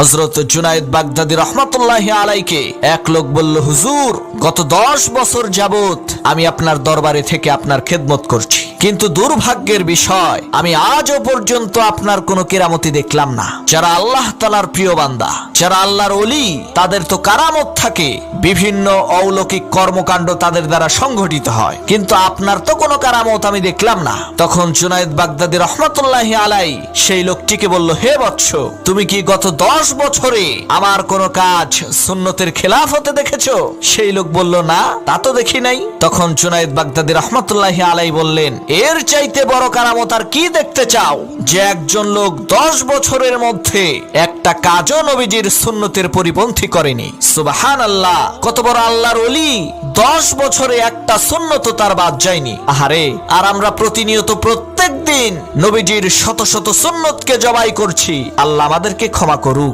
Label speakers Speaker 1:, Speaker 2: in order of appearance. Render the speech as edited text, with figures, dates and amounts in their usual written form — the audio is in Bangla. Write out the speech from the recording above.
Speaker 1: হযরত জুনায়েদ বাগদাদী রাহমাতুল্লাহি আলাইকে এক লোক বলল, হুজুর, গত 10 বছর যাবত আমি আপনার দরবারে থেকে আপনার খেদমত করছি, কিন্তু দুর্ভাগ্যের বিষয় আমি আজও পর্যন্ত আপনার কোনো কেরামতি দেখলাম না। যারা আল্লাহ তাআলার প্রিয় বান্দা, যারা আল্লাহর ওলি, তাদের তো কারামত থাকে, বিভিন্ন অলৌকিক কর্মকাণ্ড তাদের দ্বারা সংঘটিত হয়, কিন্তু আপনার তো কোনো কারামত আমি দেখলাম না। তখন জুনায়েদ বাগদাদী রাহমাতুল্লাহি আলাই সেই লোকটিকে বলল, হে বৎস, তুমি কি গত 10 বছরে আমার কোনো কাজ সুন্নতের খেলাফ হতে দেখেছো? সেই লোক বলল, না, তা তো দেখি নাই। তখন জুনায়েদ বাগদাদী রাহমাতুল্লাহি আলাই বললেন, এর চাইতে বড় কারামত আর কি দেখতে চাও, যে একজন লোক 10 বছরের মধ্যে একটা কাজও নবীজির সুন্নতের পরিপন্থী করেনি। সুবহানাল্লাহ, কত বড় আল্লাহর ওলি, 10 বছরে একটা সুন্নত তার বাদ যায়নি। আহারে, আর আমরা প্রতিনিয়ত প্রত্যেক দিন নবীজির শত শত সুন্নতকে জবাই করছি। আল্লাহ আমাদেরকে ক্ষমা করুক।